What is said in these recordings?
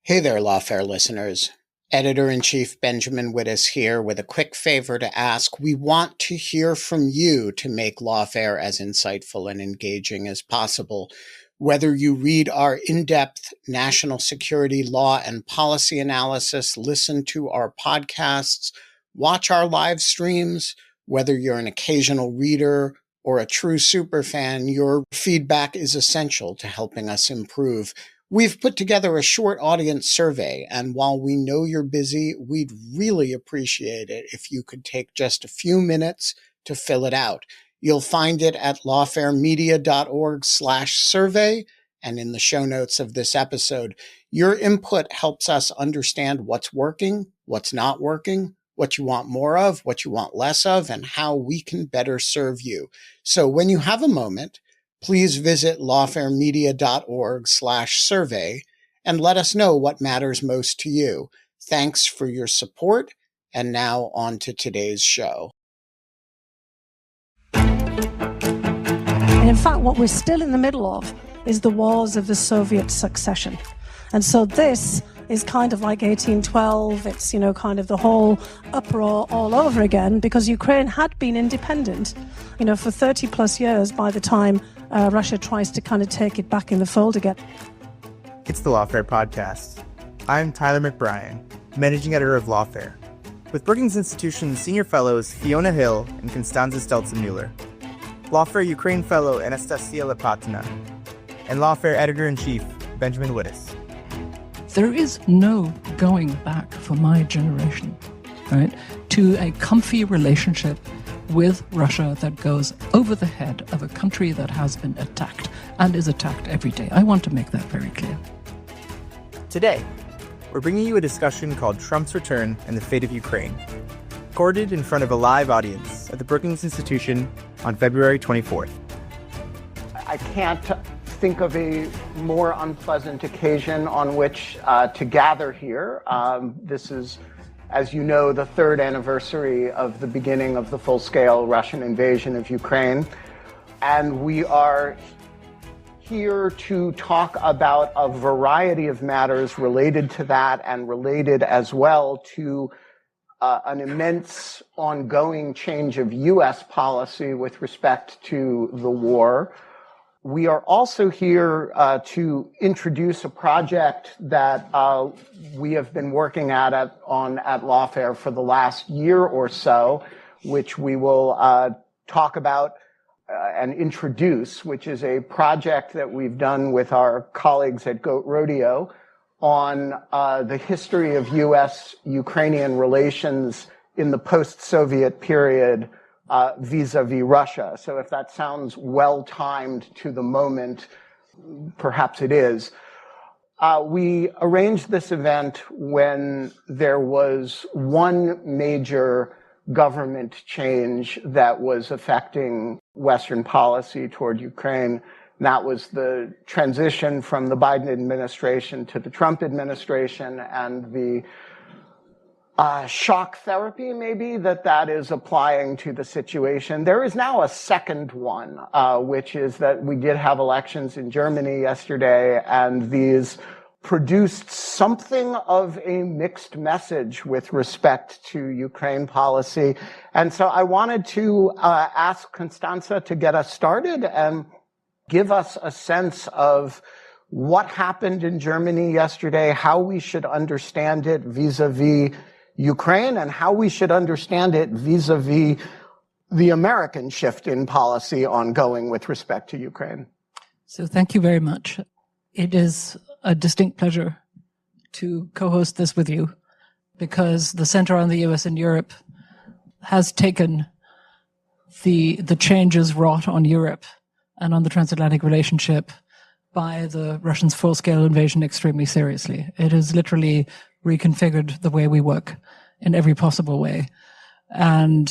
Hey there, Lawfare listeners. Editor-in-Chief Benjamin Wittes here with a quick favor to ask. We want to hear from you to make Lawfare as insightful and engaging as possible. Whether you read our in-depth national security law and policy analysis, listen to our podcasts, watch our live streams, whether you're an occasional reader or a true superfan, your feedback is essential to helping us improve. We've put together a short audience survey, and while we know you're busy, we'd really appreciate it if you could take just a few minutes to fill it out. You'll find it at lawfaremedia.org/survey and in the show notes of this episode. Your input helps us understand what's working, what's not working, what you want more of, what you want less of, and how we can better serve you. So when you have a moment, please visit lawfaremedia.org/survey and let us know what matters most to you. Thanks for your support. And now on to today's show. And in fact, what we're still in the middle of is the wars of the Soviet succession. And so this is kind of like 1812. It's, kind of the whole uproar all over again, because Ukraine had been independent, for 30 plus years by the time Russia tries to kind of take it back in the fold again. It's the Lawfare podcast. I'm Tyler McBrien, managing editor of Lawfare, with Brookings Institution's senior fellows Fiona Hill and Constanze Stelzenmüller, Lawfare Ukraine fellow Anastasiia Lapatina, and Lawfare editor-in-chief Benjamin Wittes. There is no going back for my generation, right, to a comfy relationship with Russia that goes over the head of a country that has been attacked and is attacked every day. I want to make that very clear. Today, we're bringing you a discussion called Trump's Return and the Fate of Ukraine, recorded in front of a live audience at the Brookings Institution on February 24th. I can't think of a more unpleasant occasion on which to gather here. This is, as you know, the third anniversary of the beginning of the full-scale Russian invasion of Ukraine. And we are here to talk about a variety of matters related to that and related as well to an immense ongoing change of U.S. policy with respect to the war. We are also here to introduce a project that we have been working at Lawfare for the last year or so, which we will talk about and introduce, which is a project that we've done with our colleagues at Rodeo on the history of U.S.-Ukrainian relations in the post-Soviet period vis-a-vis Russia. So if that sounds well-timed to the moment, perhaps it is. We arranged this event when there was one major government change that was affecting Western policy toward Ukraine. And that was the transition from the Biden administration to the Trump administration and the shock therapy, maybe, that is applying to the situation. There is now a second one, which is that we did have elections in Germany yesterday, and these produced something of a mixed message with respect to Ukraine policy. And so I wanted to ask Constanze to get us started and give us a sense of what happened in Germany yesterday, how we should understand it vis-a-vis Ukraine, and how we should understand it vis-a-vis the American shift in policy ongoing with respect to Ukraine. So thank you very much. It is a distinct pleasure to co-host this with you, because the Center on the U.S. and Europe has taken the changes wrought on Europe and on the transatlantic relationship by the Russians' full-scale invasion extremely seriously. It has literally reconfigured the way we work in every possible way. And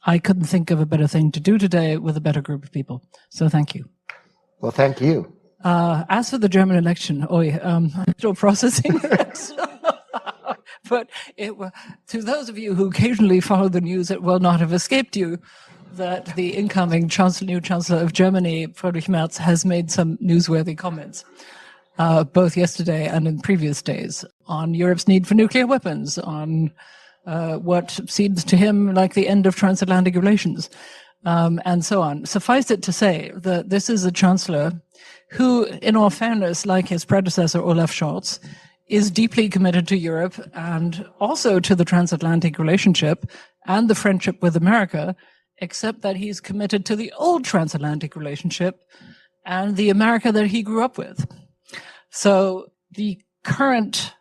I couldn't think of a better thing to do today with a better group of people. So thank you. Well, thank you. As for the German election, I'm still processing it. But to those of you who occasionally follow the news, it will not have escaped you that the incoming new Chancellor of Germany, Friedrich Merz, has made some newsworthy comments. both yesterday and in previous days, on Europe's need for nuclear weapons, on what seems to him like the end of transatlantic relations, and so on. Suffice it to say that this is a chancellor who, in all fairness, like his predecessor Olaf Scholz, is deeply committed to Europe and also to the transatlantic relationship and the friendship with America, except that he's committed to the old transatlantic relationship and the America that he grew up with. So the current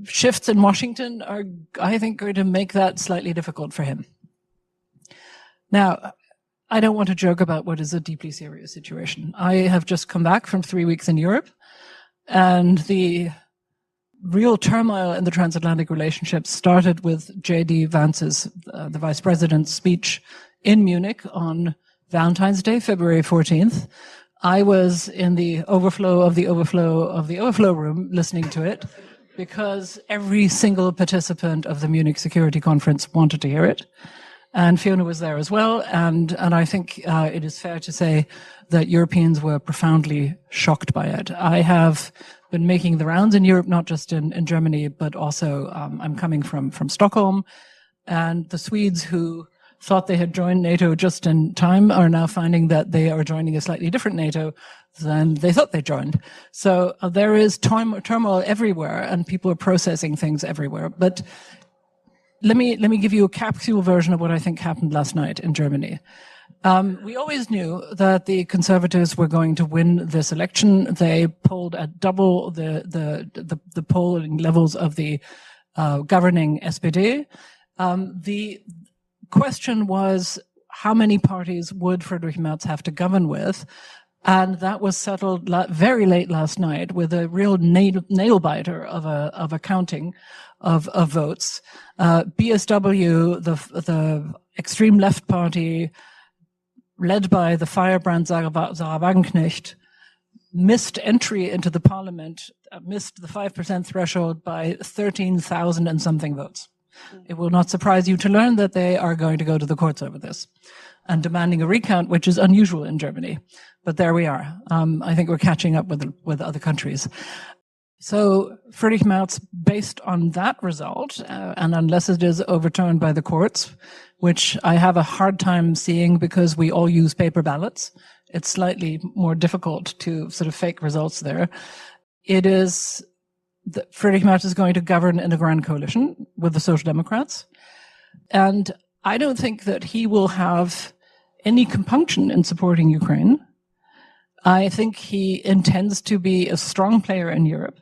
shifts in Washington are, I think, going to make that slightly difficult for him. Now, I don't want to joke about what is a deeply serious situation. I have just come back from 3 weeks in Europe, and the real turmoil in the transatlantic relationship started with J.D. Vance's, the vice president's speech in Munich on Valentine's Day, February 14th. I was in the overflow of the overflow of the overflow room listening to it because every single participant of the Munich Security Conference wanted to hear it. And Fiona was there as well. And I think it is fair to say that Europeans were profoundly shocked by it. I have been making the rounds in Europe, not just in Germany, but also I'm coming from Stockholm. And the Swedes who thought they had joined NATO just in time are now finding that they are joining a slightly different NATO than they thought they joined. So there is turmoil everywhere, and people are processing things everywhere. But let me give you a capsule version of what I think happened last night in Germany. We always knew that the Conservatives were going to win this election. They polled at double the polling levels of the governing SPD. The question was, how many parties would Friedrich Merz have to govern with? And that was settled very late last night with a real nail biter of a counting of votes. BSW, the extreme left party, led by the firebrand Sarah Wagenknecht, missed entry into the parliament, missed the 5% threshold by 13,000 and something votes. It will not surprise you to learn that they are going to go to the courts over this and demanding a recount, which is unusual in Germany. But there we are. I think we're catching up with other countries. So Friedrich Merz, based on that result, and unless it is overturned by the courts, which I have a hard time seeing because we all use paper ballots, it's slightly more difficult to sort of fake results there. It is that Friedrich Merz is going to govern in a grand coalition with the Social Democrats. And I don't think that he will have any compunction in supporting Ukraine. I think he intends to be a strong player in Europe.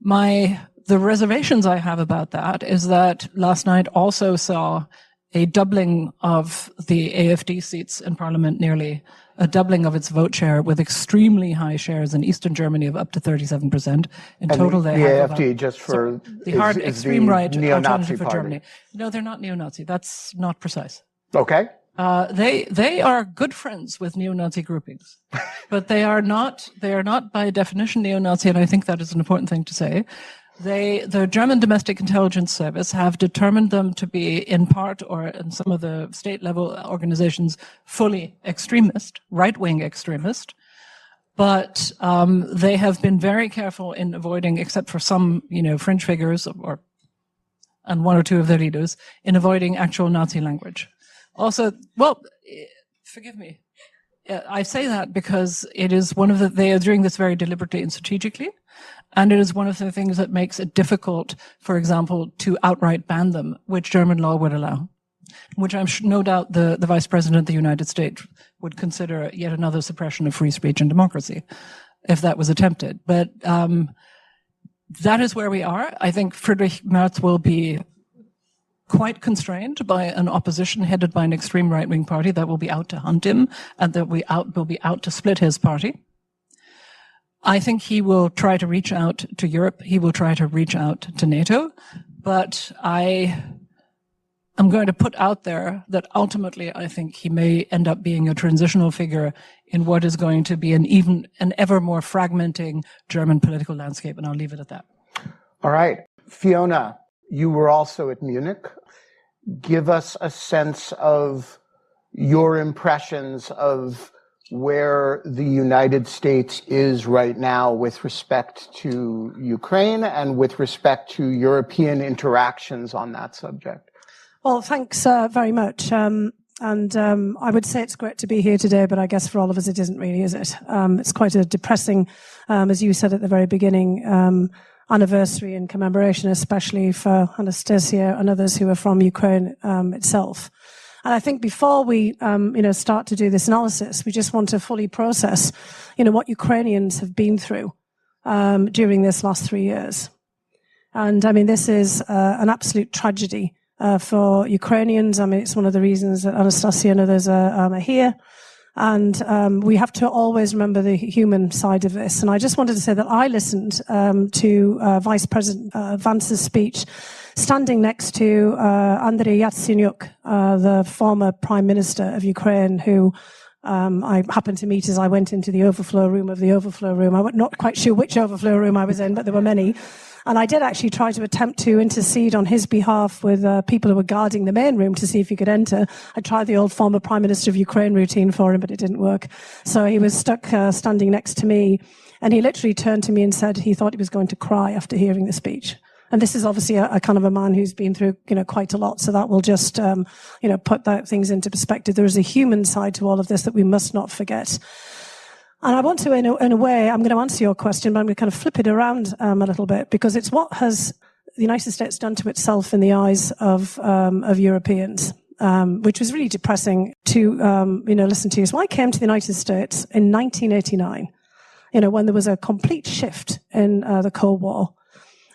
The reservations I have about that is that last night also saw a doubling of the AfD seats in parliament, nearly a doubling of its vote share, with extremely high shares in Eastern Germany of up to 37%. In total, they have AfD, just for the hard extreme right neo-Nazi alternative for party. Germany. No, they're not neo-Nazi. That's not precise. Okay. They are good friends with neo-Nazi groupings, but they are not by definition neo-Nazi, and I think that is an important thing to say. The German Domestic Intelligence Service have determined them to be, in part or in some of the state-level organizations, fully extremist, right-wing extremist. But they have been very careful in avoiding, except for some, fringe figures and one or two of their leaders, in avoiding actual Nazi language. Also, well, forgive me. I say that because it is they are doing this very deliberately and strategically. And it is one of the things that makes it difficult, for example, to outright ban them, which German law would allow, which I'm no doubt the Vice President of the United States would consider yet another suppression of free speech and democracy if that was attempted. But that is where we are. I think Friedrich Merz will be quite constrained by an opposition headed by an extreme right-wing party that will be out to hunt him and that will be out to split his party. I think he will try to reach out to Europe. He will try to reach out to NATO. But I am going to put out there that ultimately I think he may end up being a transitional figure in what is going to be an ever more fragmenting German political landscape. And I'll leave it at that. All right. Fiona, you were also at Munich. Give us a sense of your impressions of where the United States is right now with respect to Ukraine and with respect to European interactions on that subject? Well, thanks very much. I would say it's great to be here today, but I guess for all of us it isn't really, is it? It's quite a depressing, as you said at the very beginning, anniversary and commemoration, especially for Anastasiia and others who are from Ukraine itself. And I think before we, start to do this analysis, we just want to fully process, what Ukrainians have been through during this last 3 years. And I mean, this is an absolute tragedy for Ukrainians. I mean, it's one of the reasons that Anastasiia and others are here. And we have to always remember the human side of this. And I just wanted to say that I listened to Vice President Vance's speech, standing next to Andriy Yatsenyuk, the former Prime Minister of Ukraine, who I happened to meet as I went into the overflow room of the overflow room. I'm not quite sure which overflow room I was in, but there were many. And I did actually try to attempt to intercede on his behalf with people who were guarding the main room to see if he could enter. I tried the old former Prime Minister of Ukraine routine for him, but it didn't work. So he was stuck standing next to me. And he literally turned to me and said he thought he was going to cry after hearing the speech. And this is obviously a kind of a man who's been through, quite a lot. So that will just, put things into perspective. There is a human side to all of this that we must not forget. And I want to, in a way, I'm going to answer your question, but I'm going to kind of flip it around a little bit, because it's what has the United States done to itself in the eyes of Europeans, which was really depressing to, listen to. So I came to the United States in 1989, when there was a complete shift in the Cold War.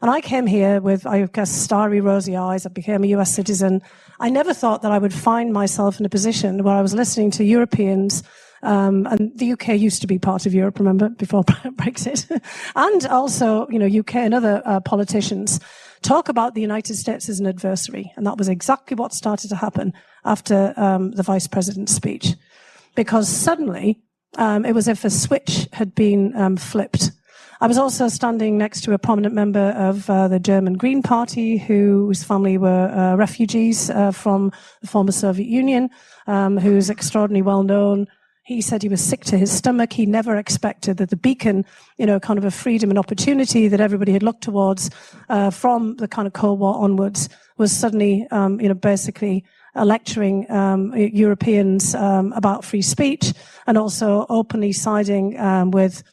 And I came here with, I guess, starry, rosy eyes. I became a US citizen. I never thought that I would find myself in a position where I was listening to Europeans, and the UK used to be part of Europe, remember, before Brexit, and also, UK and other politicians talk about the United States as an adversary. And that was exactly what started to happen after the Vice President's speech. Because suddenly, it was as if a switch had been flipped. I was also standing next to a prominent member of the German Green Party, whose family were refugees from the former Soviet Union, who's extraordinarily well known. He said he was sick to his stomach. He never expected that the beacon, kind of a freedom and opportunity that everybody had looked towards from the kind of Cold War onwards was suddenly, basically lecturing Europeans about free speech, and also openly siding with,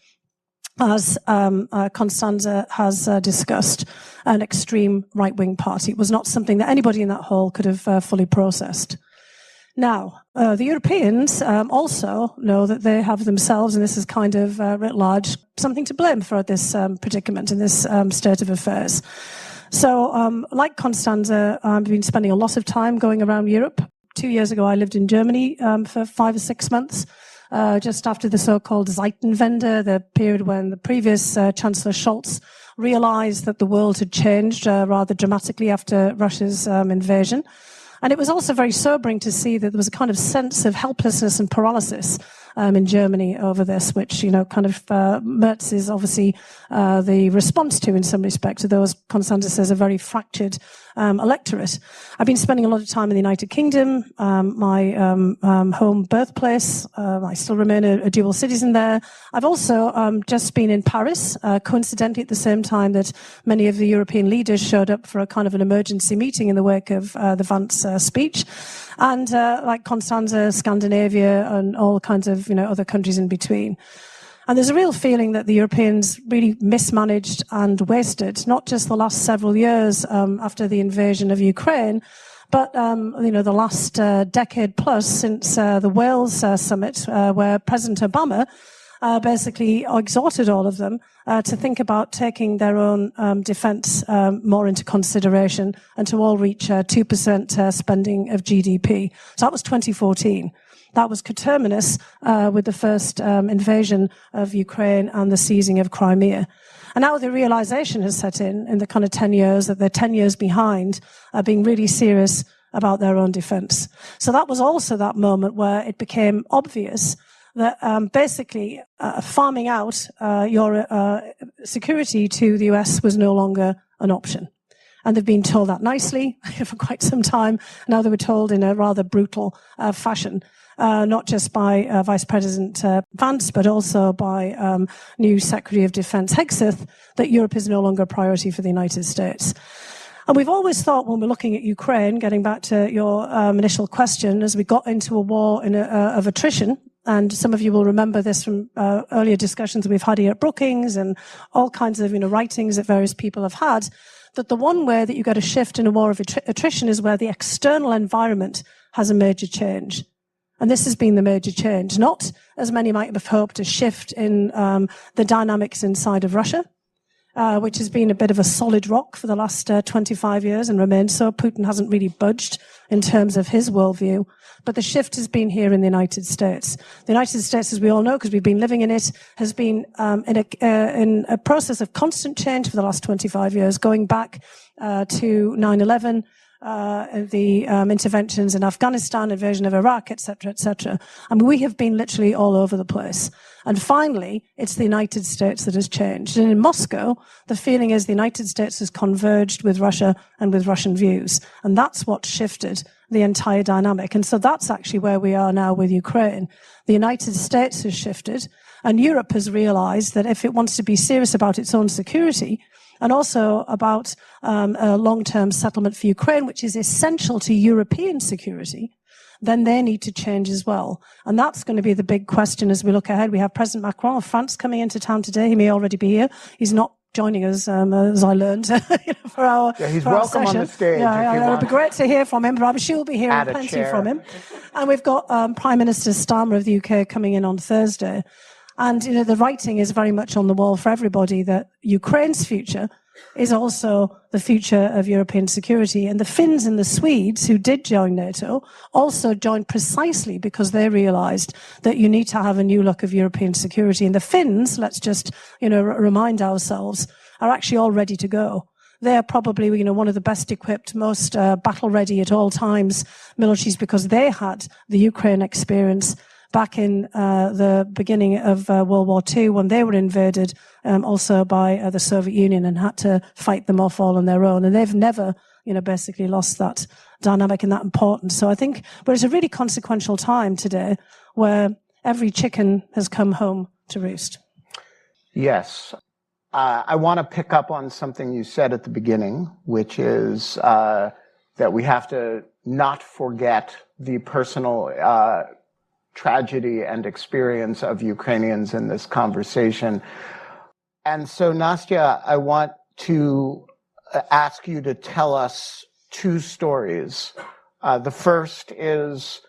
as Constanze has discussed, an extreme right-wing party. It was not something that anybody in that hall could have fully processed. Now, the Europeans also know that they have themselves, and this is kind of writ large, something to blame for this predicament and this state of affairs. So, like Constanze, I've been spending a lot of time going around Europe. 2 years ago, I lived in Germany for 5 or 6 months, just after the so-called Zeitenwende, the period when the previous Chancellor Scholz realized that the world had changed rather dramatically after Russia's invasion. And it was also very sobering to see that there was a kind of sense of helplessness and paralysis in Germany over this, which, Merz is obviously the response to, in some respects, to those, Constanze says, a very fractured electorate. I've been spending a lot of time in the United Kingdom, my home birthplace. I still remain a dual citizen there. I've also just been in Paris, coincidentally at the same time that many of the European leaders showed up for a kind of an emergency meeting in the wake of the Vance speech. And like Constanze, Scandinavia, and all kinds of, other countries in between. And there's a real feeling that the Europeans really mismanaged and wasted, not just the last several years after the invasion of Ukraine, but, the last decade plus since the Wales summit, where President Obama basically exhorted all of them to think about taking their own defense more into consideration and to all reach 2% spending of GDP. So that was 2014. That was coterminous with the first invasion of Ukraine and the seizing of Crimea. And now the realization has set in the kind of 10 years, that they're 10 years behind, being really serious about their own defense. So that was also that moment where it became obvious that basically farming out your security to the US was no longer an option. And they've been told that nicely for quite some time. Now they were told in a rather brutal fashion, not just by Vice President Vance, but also by new Secretary of Defense Hegseth, that Europe is no longer a priority for the United States. And we've always thought, when we're looking at Ukraine, getting back to your initial question, as we got into a war of attrition, and some of you will remember this from earlier discussions we've had here at Brookings and all kinds of writings that various people have had, that the one way that you get a shift in a war of attrition is where the external environment has a major change. And this has been the major change, not, as many might have hoped, a shift in the dynamics inside of Russia, which has been a bit of a solid rock for the last 25 years and remains so. Putin hasn't really budged in terms of his worldview. But the shift has been here in the United States. The United States, as we all know, because we've been living in it, has been in a process of constant change for the last 25 years, going back to 9/11, the interventions in Afghanistan, invasion of Iraq, etc., etc. I mean, we have been literally all over the place. And finally, it's the United States that has changed. And in Moscow, the feeling is the United States has converged with Russia and with Russian views. And that's what shifted the entire dynamic. And so that's actually where we are now with Ukraine. The United States has shifted, and Europe has realized that if it wants to be serious about its own security, and also about a long-term settlement for Ukraine, which is essential to European security, then they need to change as well. And that's going to be the big question as we look ahead. We have President Macron of France coming into town today. He may already be here. He's not joining us, as I learned, for our he's for our welcome session. on the stage. It would be great to hear from him, but I'm sure we'll be hearing plenty from him. And we've got Prime Minister Starmer of the UK coming in on Thursday. And, the writing is very much on the wall for everybody that Ukraine's future is also the future of European security. And the Finns and the Swedes, who did join NATO, also joined precisely because they realized that you need to have a new look of European security. And the Finns, let's just, remind ourselves, are actually all ready to go. They are probably, one of the best equipped, most battle ready at all times militaries, because they had the Ukraine experience back in the beginning of World War II, when they were invaded also by the Soviet Union and had to fight them off all on their own. And they've never, basically lost that dynamic and that importance. So I think it's a really consequential time today where every chicken has come home to roost. Yes. I want to pick up on something you said at the beginning, which is that we have to not forget the personal tragedy and experience of Ukrainians in this conversation. And so, Nastya, I want to ask you to tell us two stories. The first is,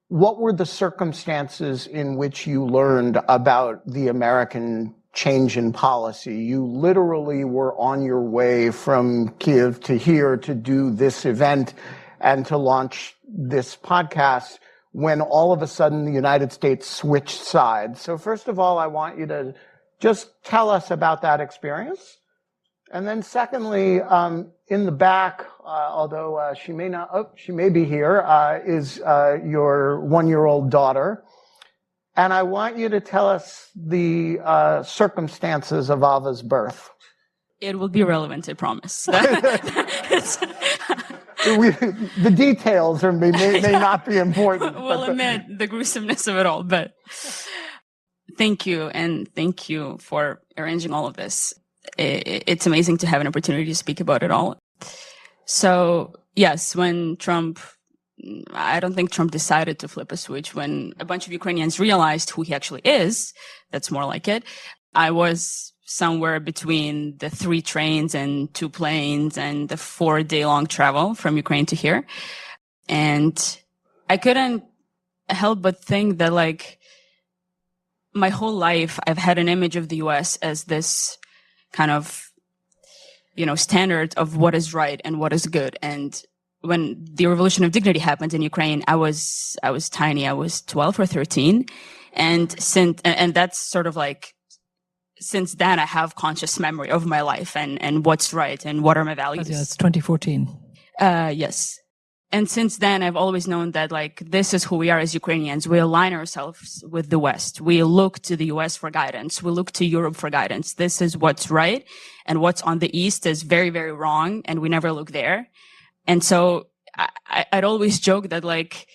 what were the circumstances in which you learned about the American change in policy? You literally were on your way from Kiev to here to do this event and to launch this podcast, when all of a sudden the United States switched sides. So first of all, I want you to just tell us about that experience. And then secondly, in the back, although she may be here, is your one-year-old daughter. And I want you to tell us the circumstances of Ava's birth. It will be relevant, I promise. The details may not be important. We'll admit the gruesomeness of it all, but thank you, and thank you for arranging all of this. It's amazing to have an opportunity to speak about it all. So, yes, when I don't think Trump decided to flip a switch. When a bunch of Ukrainians realized who he actually is, that's more like it, I was somewhere between the 3 trains and 2 planes and the 4-day-long travel from Ukraine to here. And I couldn't help but think that, my whole life, I've had an image of the U.S. as this kind of, standard of what is right and what is good. And when the Revolution of Dignity happened in Ukraine, I was tiny. I was 12 or 13. And that's sort of since then I have conscious memory of my life and what's right and what are my values. Yeah, it's 2014. Yes. And since then, I've always known that, like, this is who we are as Ukrainians. We align ourselves with the West. We look to the US for guidance. We look to Europe for guidance. This is what's right. And what's on the East is very, very wrong. And we never look there. And so I'd always joke that, like,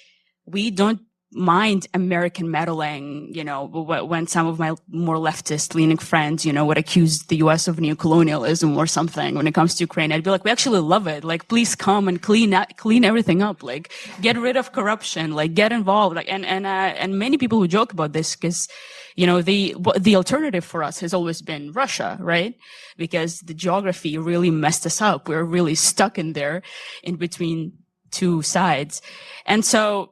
we don't mind American meddling, you know, when some of my more leftist leaning friends, you know, would accuse the US of neocolonialism or something when it comes to Ukraine. I'd be like, we actually love it. Like, please come and clean everything up. Like, get rid of corruption, like, get involved. Like, and many people who joke about this because, you know, the alternative for us has always been Russia, right? Because the geography really messed us up. We're really stuck in there in between two sides. And so,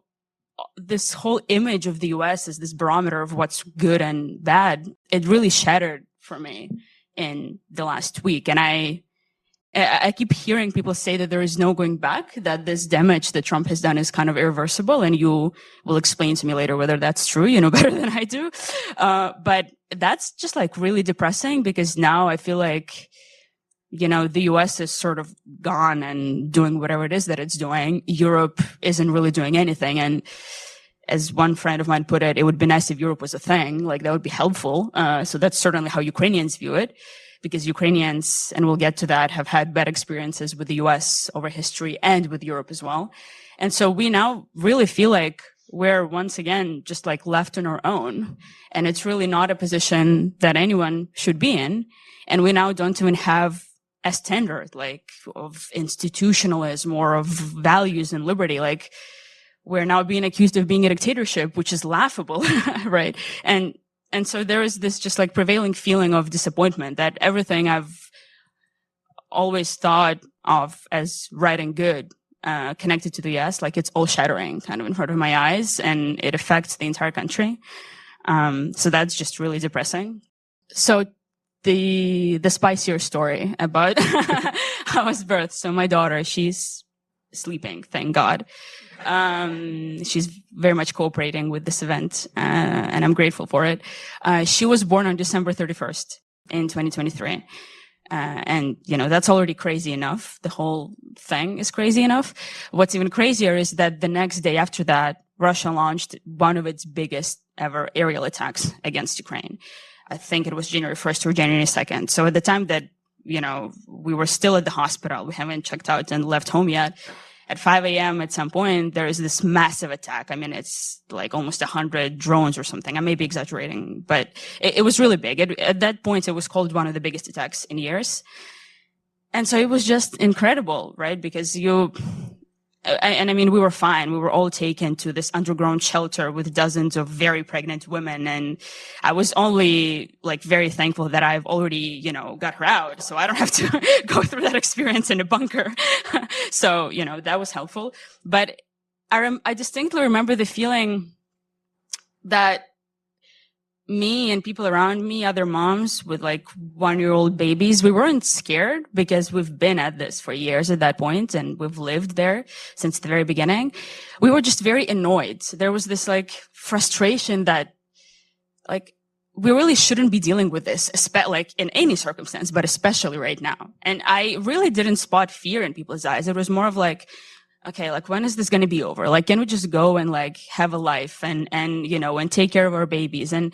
this whole image of the US as this barometer of what's good and bad, it really shattered for me in the last week. And I keep hearing people say that there is no going back, that this damage that Trump has done is kind of irreversible. And you will explain to me later whether that's true, you know, better than I do. But that's just like really depressing because now I feel like, you know, the US is sort of gone and doing whatever it is that it's doing. Europe isn't really doing anything. And as one friend of mine put it, it would be nice if Europe was a thing. Like, that would be helpful. So that's certainly how Ukrainians view it, because Ukrainians, and we'll get to that, have had bad experiences with the US over history and with Europe as well. And so we now really feel like we're once again just like left on our own. And it's really not a position that anyone should be in. And we now don't even have a standard, like, of institutionalism or of values and liberty. Like, we're now being accused of being a dictatorship, which is laughable, right? And so there is this just like prevailing feeling of disappointment that everything I've always thought of as right and good, connected to the US, like, it's all shattering kind of in front of my eyes, and it affects the entire country. So that's just really depressing. So the spicier story about how I was birthed. So my daughter, she's sleeping, thank God. She's very much cooperating with this event, and I'm grateful for it. She was born on December 31st in 2023. And, you know, that's already crazy enough. The whole thing is crazy enough. What's even crazier is that the next day after that, Russia launched one of its biggest ever aerial attacks against Ukraine. I think it was January 1st or January 2nd. So at the time that, you know, we were still at the hospital, we haven't checked out and left home yet. At 5 a.m. at some point, there is this massive attack. I mean, it's like almost 100 drones or something. I may be exaggerating, but it was really big. At that point, it was called one of the biggest attacks in years. And so it was just incredible, right? Because I mean, we were fine. We were all taken to this underground shelter with dozens of very pregnant women. And I was only like very thankful that I've already, you know, got her out. So I don't have to go through that experience in a bunker. So, you know, that was helpful. But I distinctly remember the feeling that me and people around me, other moms with like 1-year-old babies, we weren't scared because we've been at this for years at that point and we've lived there since the very beginning. We were just very annoyed. There was this like frustration that like we really shouldn't be dealing with this, like in any circumstance, but especially right now. And I really didn't spot fear in people's eyes. It was more of like, okay, like, when is this going to be over? Like, can we just go and like have a life and, you know, and take care of our babies? And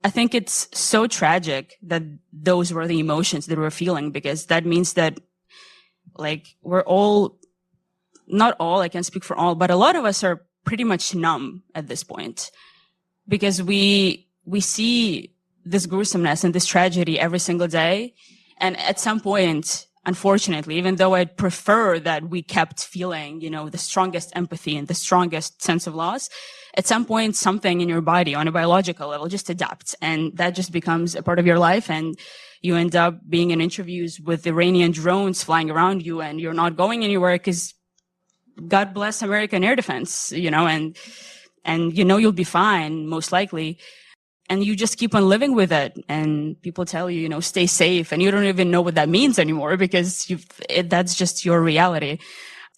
I think it's so tragic that those were the emotions that we're feeling, because that means that like we're all, not all, I can't speak for all, but a lot of us are pretty much numb at this point, because we see this gruesomeness and this tragedy every single day. And at some point, unfortunately, even though I'd prefer that we kept feeling, you know, the strongest empathy and the strongest sense of loss, at some point, something in your body on a biological level just adapts, and that just becomes a part of your life. And you end up being in interviews with Iranian drones flying around you, and you're not going anywhere because God bless American air defense, you know, and you know you'll be fine, most likely. And you just keep on living with it. And people tell you, you know, stay safe. And you don't even know what that means anymore, because that's just your reality.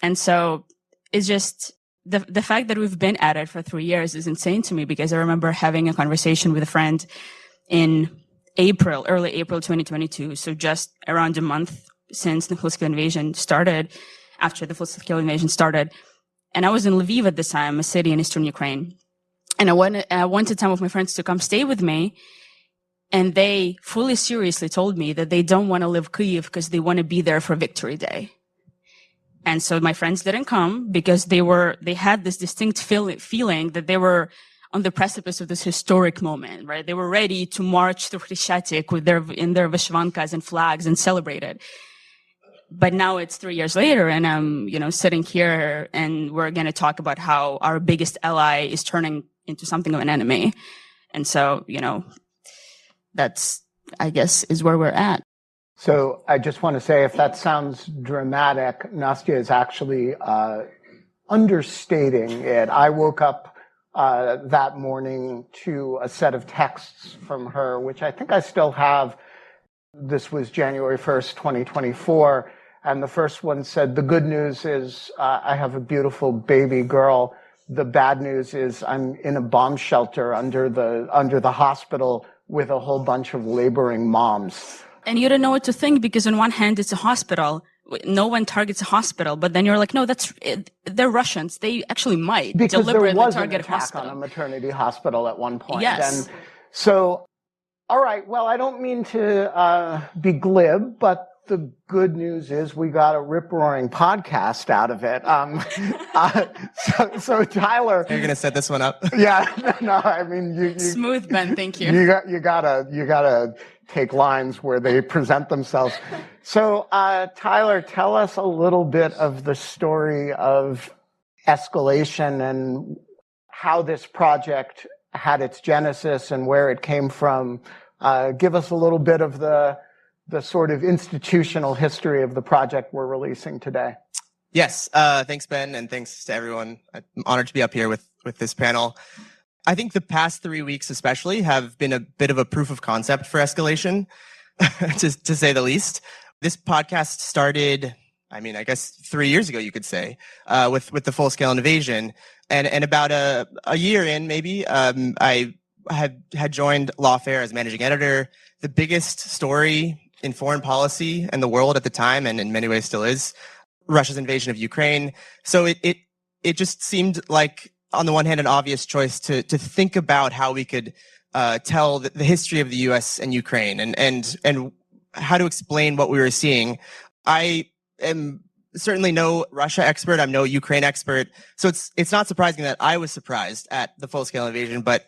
And so it's just the fact that we've been at it for 3 years is insane to me, because I remember having a conversation with a friend in early April 2022. So just around a month since the Husky invasion started. after the full-scale invasion started. And I was in Lviv at this time, a city in eastern Ukraine. And I wanted some of my friends to come stay with me. And they fully seriously told me that they don't want to leave Kyiv because they want to be there for Victory Day. And so my friends didn't come because they had this distinct feeling that they were on the precipice of this historic moment, right? They were ready to march through Hryshchatyk in their vishvankas and flags and celebrate it. But now it's 3 years later and I'm, sitting here and we're going to talk about how our biggest ally is turning into something of an enemy. And so, that's, I guess, is where we're at. So I just want to say, if that sounds dramatic, Nastya is actually understating it. I woke up that morning to a set of texts from her, which I think I still have. This was January 1st, 2024. And the first one said, the good news is I have a beautiful baby girl. The bad news is I'm in a bomb shelter under the hospital with a whole bunch of laboring moms. And you don't know what to think because on one hand, it's a hospital. No one targets a hospital, but then you're like, no, they're Russians. They actually might because deliberately there was target an attack hospital. on a maternity hospital at one point. Yes. And so, all right, well, I don't mean to be glib, but the good news is we got a rip-roaring podcast out of it. So Tyler, You're going to set this one up? Yeah, no, I mean, you smooth, Ben. Thank you. You gotta take lines where they present themselves. So, Tyler, tell us a little bit of the story of Escalation and how this project had its genesis and where it came from. Give us a little bit of the sort of institutional history of the project we're releasing today. Yes. Thanks, Ben, and thanks to everyone. I'm honored to be up here with this panel. I think the past 3 weeks especially have been a bit of a proof of concept for Escalation, to say the least. This podcast started, I guess 3 years ago, you could say, with the full-scale invasion. And about a year in, maybe, I had joined Lawfare as managing editor. The biggest story in foreign policy and the world at the time, and in many ways still is, Russia's invasion of Ukraine. So it just seemed like, on the one hand, an obvious choice to think about how we could tell the history of the U.S. and Ukraine and how to explain what we were seeing. I am certainly no Russia expert. I'm no Ukraine expert. So it's not surprising that I was surprised at the full-scale invasion, but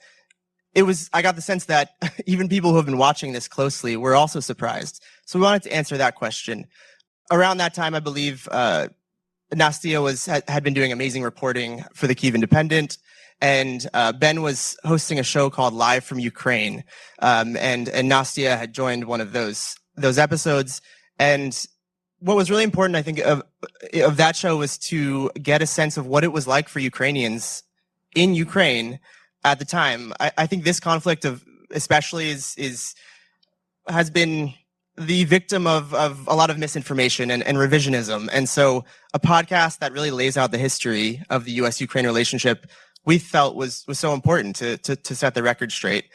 I got the sense that even people who have been watching this closely were also surprised. So we wanted to answer that question. Around that time, I believe, Anastasiia had been doing amazing reporting for the Kyiv Independent, and Ben was hosting a show called Live from Ukraine, and Anastasiia had joined one of those episodes. And what was really important, I think, of that show was to get a sense of what it was like for Ukrainians in Ukraine at the time. I think this conflict especially has been the victim of a lot of misinformation and revisionism. And so a podcast that really lays out the history of the U.S.-Ukraine relationship, we felt was so important to set the record straight.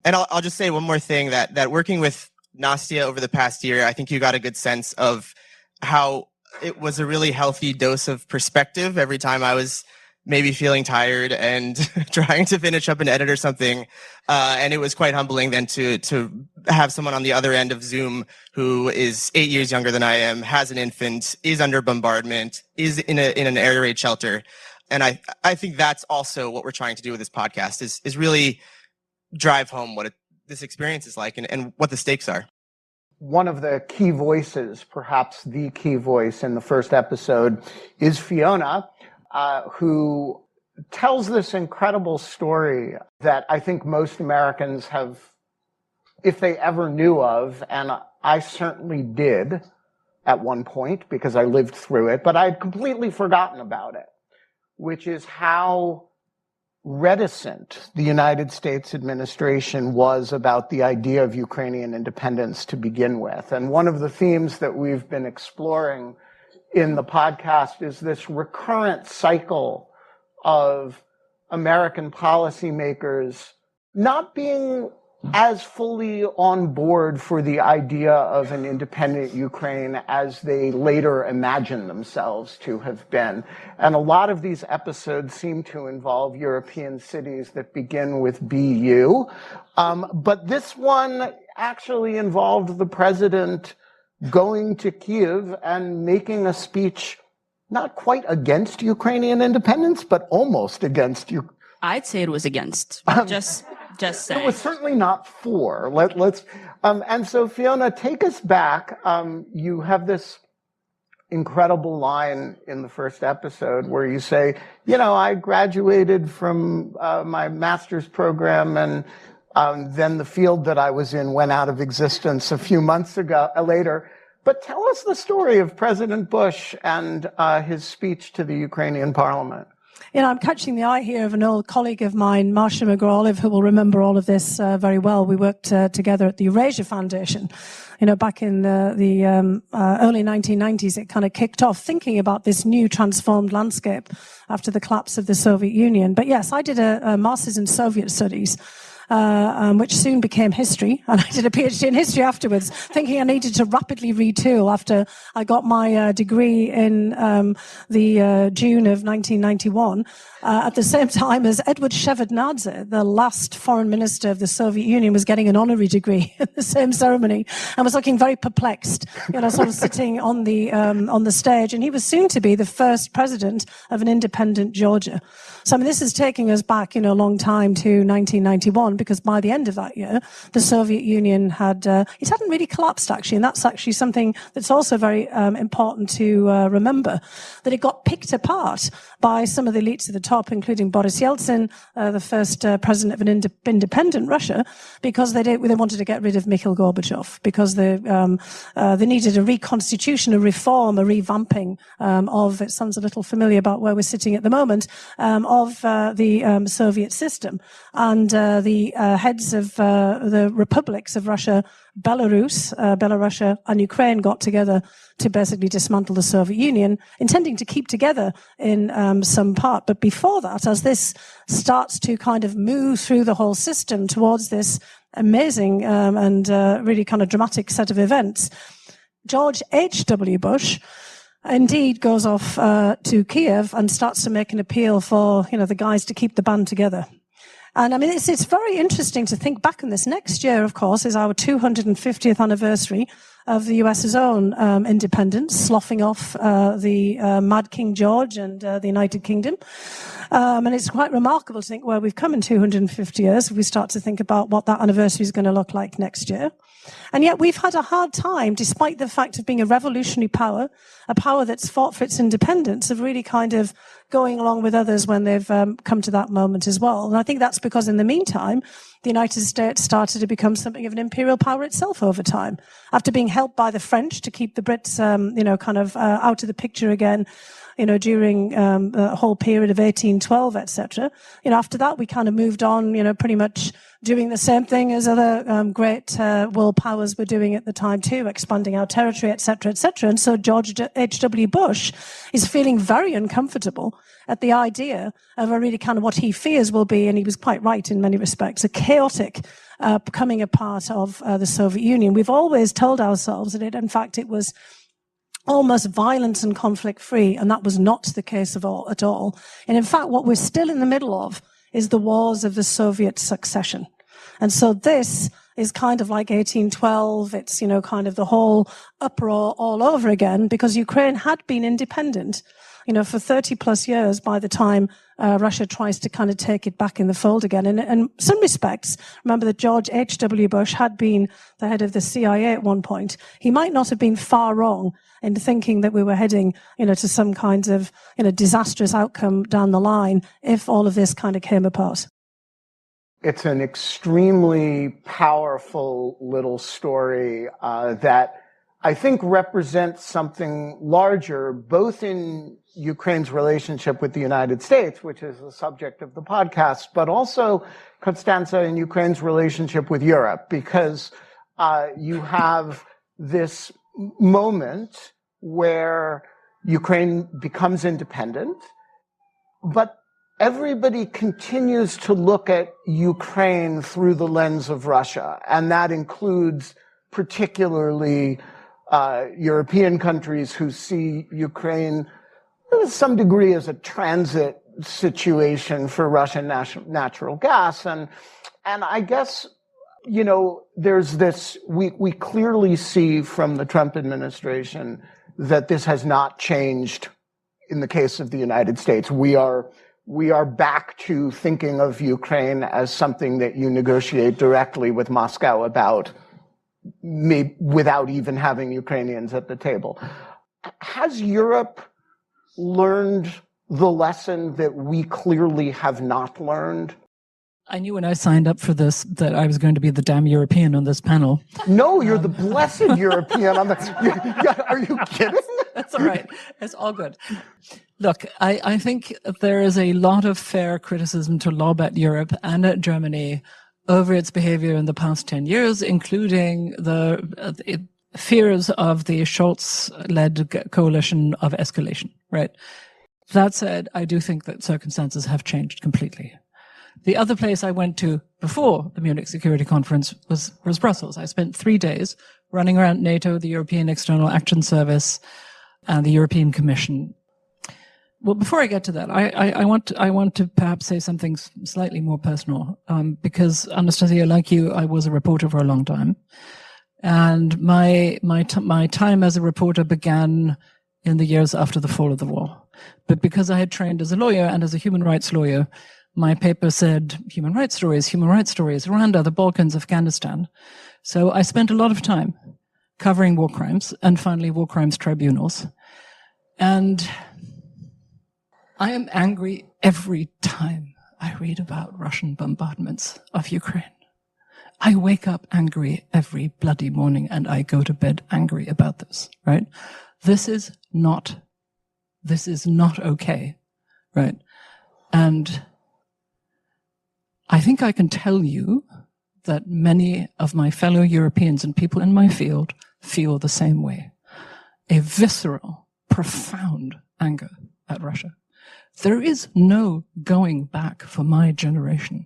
And I'll just say one more thing, that working with Nastya over the past year, I think you got a good sense of how it was a really healthy dose of perspective every time I was maybe feeling tired and trying to finish up an edit or something. And it was quite humbling then to have someone on the other end of Zoom who is 8 years younger than I am, has an infant, is under bombardment, is in an air raid shelter. And I think that's also what we're trying to do with this podcast is really drive home what this experience is like and what the stakes are. One of the key voices, perhaps the key voice in the first episode, is Fiona, who tells this incredible story that I think most Americans have, if they ever knew of, and I certainly did at one point because I lived through it, but I had completely forgotten about it, which is how reticent the United States administration was about the idea of Ukrainian independence to begin with. And one of the themes that we've been exploring in the podcast is this recurrent cycle of American policymakers not being as fully on board for the idea of an independent Ukraine as they later imagined themselves to have been. And a lot of these episodes seem to involve European cities that begin with BU. But this one actually involved the president going to Kyiv and making a speech not quite against Ukrainian independence, but almost against Ukraine. I'd say it was against. Just saying. It was certainly not for. And so Fiona, take us back. You have this incredible line in the first episode where you say, I graduated from my master's program and then the field that I was in went out of existence a few months later. But tell us the story of President Bush and his speech to the Ukrainian parliament. I'm catching the eye here of an old colleague of mine, Marcia McGraw-Olive, who will remember all of this very well. We worked together at the Eurasia Foundation. Back in the early 1990s, it kind of kicked off thinking about this new transformed landscape after the collapse of the Soviet Union. But yes, I did a master's in Soviet studies, which soon became history. And I did a PhD in history afterwards, thinking I needed to rapidly retool after I got my degree in the June of 1991. At the same time as Edward Shevardnadze, the last foreign minister of the Soviet Union, was getting an honorary degree at the same ceremony and was looking very perplexed, sort of sitting on the stage. And he was soon to be the first president of an independent Georgia. So, this is taking us back, a long time to 1991, because by the end of that year, the Soviet Union it hadn't really collapsed, actually. And that's actually something that's also very important to remember, that it got picked apart by some of the elites at the top, including Boris Yeltsin, the first president of an independent Russia, because they wanted to get rid of Mikhail Gorbachev, because they needed a reconstitution, a reform, a revamping of, it sounds a little familiar about where we're sitting at the moment, of the Soviet system. And the heads of the republics of Russia, Belarus, and Ukraine got together to basically dismantle the Soviet Union, intending to keep together in some part. But before that, as this starts to kind of move through the whole system towards this amazing and really kind of dramatic set of events, George H.W. Bush indeed goes off to Kiev and starts to make an appeal for, the guys to keep the band together. And it's very interesting to think back on this. Next year, of course, is our 250th anniversary of the US's own independence, sloughing off the Mad King George and the United Kingdom. And it's quite remarkable to think where we've come in 250 years if we start to think about what that anniversary is going to look like next year. And yet we've had a hard time, despite the fact of being a revolutionary power, a power that's fought for its independence, of really kind of going along with others when they've come to that moment as well. And I think that's because in the meantime, the United States started to become something of an imperial power itself over time. After being helped by the French to keep the Brits, out of the picture again, during the whole period of 1812, etc. After that, we kind of moved on, pretty much doing the same thing as other great world powers were doing at the time too, expanding our territory, etc., etc. And so George H.W. Bush is feeling very uncomfortable at the idea of a really kind of what he fears will be, and he was quite right in many respects, a chaotic becoming a part of the Soviet Union. We've always told ourselves that in fact, it was almost violent and conflict-free, and that was not the case at all. And in fact, what we're still in the middle of is the wars of the Soviet succession. And so this is kind of like 1812. It's, kind of the whole uproar all over again, because Ukraine had been independent, for 30 plus years by the time Russia tries to kind of take it back in the fold again. And in some respects, remember that George H.W. Bush had been the head of the CIA at one point. He might not have been far wrong in thinking that we were heading, to some kinds of, disastrous outcome down the line if all of this kind of came apart. It's an extremely powerful little story that I think represents something larger, both in Ukraine's relationship with the United States, which is the subject of the podcast, but also, Constanze, in Ukraine's relationship with Europe, because you have this moment where Ukraine becomes independent, but everybody continues to look at Ukraine through the lens of Russia, and that includes particularly European countries who see Ukraine to some degree as a transit situation for Russian natural gas. And I guess, there's this, we clearly see from the Trump administration that this has not changed in the case of the United States. We are back to thinking of Ukraine as something that you negotiate directly with Moscow about, without even having Ukrainians at the table. Has Europe learned the lesson that we clearly have not learned? I knew when I signed up for this that I was going to be the damn European on this panel. No, you're the blessed European on the. Are you kidding? That's all right. It's all good. Look, I think there is a lot of fair criticism to lob at Europe and at Germany over its behavior in the past 10 years, including the fears of the Scholz-led coalition of escalation, right? That said, I do think that circumstances have changed completely. The other place I went to before the Munich Security Conference was Brussels. I spent 3 days running around NATO, the European External Action Service, and the European Commission. Well, before I get to that, I want to perhaps say something slightly more personal, because Anastasiia, like you, I was a reporter for a long time, and my time as a reporter began in the years after the fall of the wall. But because I had trained as a lawyer and as a human rights lawyer, my paper said human rights stories, Rwanda, the Balkans, Afghanistan. So I spent a lot of time covering war crimes and finally war crimes tribunals. And I am angry every time I read about Russian bombardments of Ukraine. I wake up angry every bloody morning and I go to bed angry about this, right? This is not okay, right? And I think I can tell you that many of my fellow Europeans and people in my field feel the same way. A visceral, profound anger at Russia. There is no going back for my generation,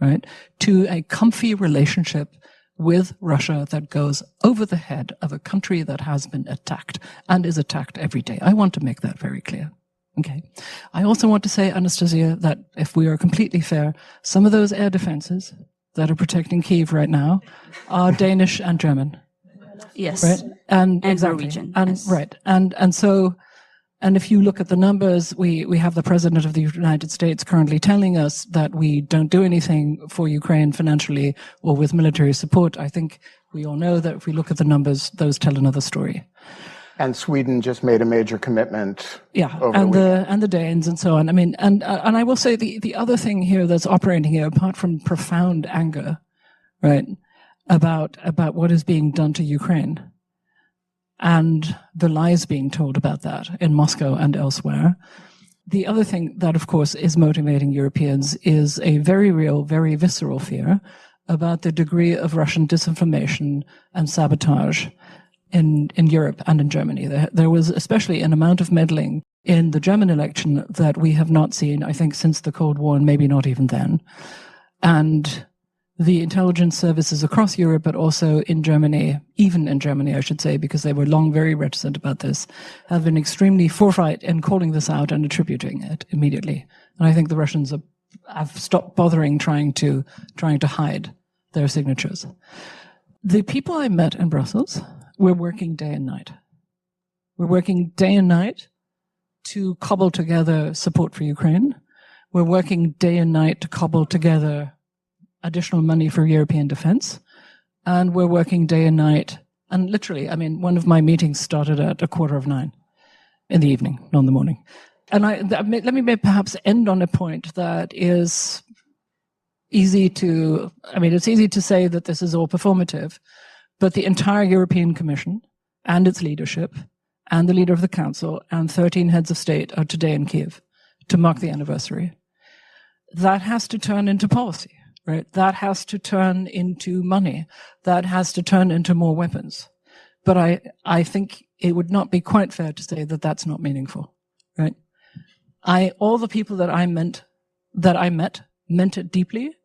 right, to a comfy relationship with Russia that goes over the head of a country that has been attacked and is attacked every day. I want to make that very clear. Okay. I also want to say, Anastasiia, that if we are completely fair, some of those air defenses that are protecting Kyiv right now are Danish and German. Yes. Right? And exactly. Norwegian. And yes. right. And so, and if you look at the numbers, we have the President of the United States currently telling us that we don't do anything for Ukraine financially or with military support. I think we all know that if we look at the numbers, those tell another story. And Sweden just made a major commitment. Yeah, over and the the Danes and so on. I mean, and I will say the other thing here that's operating here, apart from profound anger, right, about what is being done to Ukraine, and the lies being told about that in Moscow and elsewhere. The other thing that, of course, is motivating Europeans is a very real, very visceral fear about the degree of Russian disinformation and sabotage in Europe and in Germany. There was especially an amount of meddling in the German election that we have not seen, I think, since the Cold War, and maybe not even then. And the intelligence services across Europe, but also in Germany, even in Germany, I should say, because they were long very reticent about this, have been extremely forthright in calling this out and attributing it immediately. And I think the Russians have stopped bothering trying to hide their signatures. The people I met in Brussels were working day and night. We're working day and night to cobble together support for Ukraine. We're working day and night to cobble together additional money for European defense. And we're working day and night. And literally, I mean, one of my meetings started at 9:15 in the evening, not in the morning. And let me perhaps end on a point that is easy to, it's easy to say that this is all performative, but the entire European Commission and its leadership and the leader of the Council and 13 heads of state are today in Kyiv to mark the anniversary. That has to turn into policy, right? That has to turn into money. That has to turn into more weapons. But I think it would not be quite fair to say that that's not meaningful, right? All the people that I met that I met meant it deeply.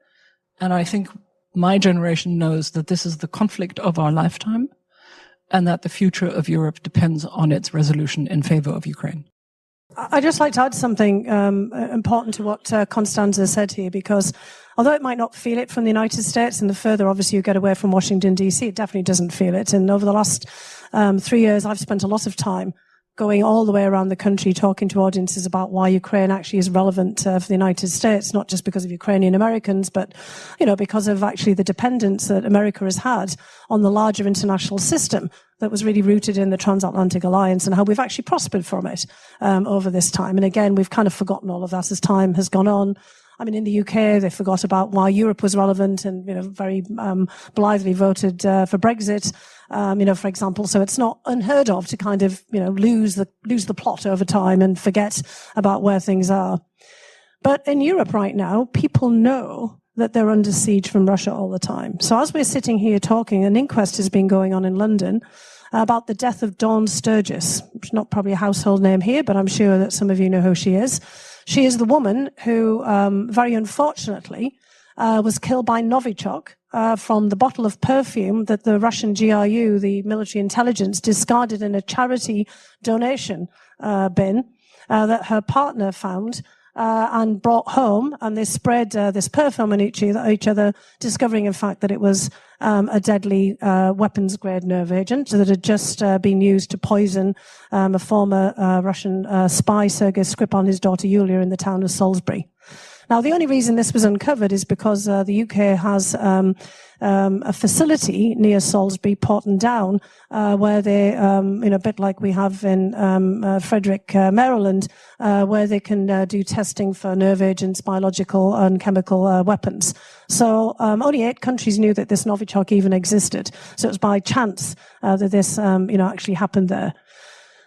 And I think my generation knows that this is the conflict of our lifetime and that the future of Europe depends on its resolution in favor of Ukraine. I'd just like to add something important to what Constanze said here, because although it might not feel it from the United States, and the further obviously you get away from Washington, D.C., it definitely doesn't feel it. And over the last 3 years, I've spent a lot of time going all the way around the country talking to audiences about why Ukraine actually is relevant for the United States, not just because of Ukrainian Americans, but, because of actually the dependence that America has had on the larger international system that was really rooted in the Transatlantic Alliance, and how we've actually prospered from it over this time. And again, we've kind of forgotten all of that as time has gone on. I mean, in the UK, they forgot about why Europe was relevant and, very blithely voted for Brexit, for example. So it's not unheard of to kind of, lose the plot over time and forget about where things are. But in Europe right now, people know that they're under siege from Russia all the time. So as we're sitting here talking, an inquest has been going on in London about the death of Dawn Sturgis. It's not probably a household name here, but I'm sure that some of you know who she is. She is the woman who, very unfortunately, was killed by Novichok from the bottle of perfume that the Russian GRU, the military intelligence, discarded in a charity donation bin that her partner found and brought home, and they spread this perfume on each other, discovering, in fact, that it was a deadly weapons-grade nerve agent that had just been used to poison a former Russian spy, Sergei Skripal, and his daughter Yulia in the town of Salisbury. Now, the only reason this was uncovered is because the UK has a facility near Salisbury, Porton Down, where they, a bit like we have in Frederick, Maryland, where they can do testing for nerve agents, biological and chemical weapons. So only 8 countries knew that this Novichok even existed. So it was by chance that this, actually happened there,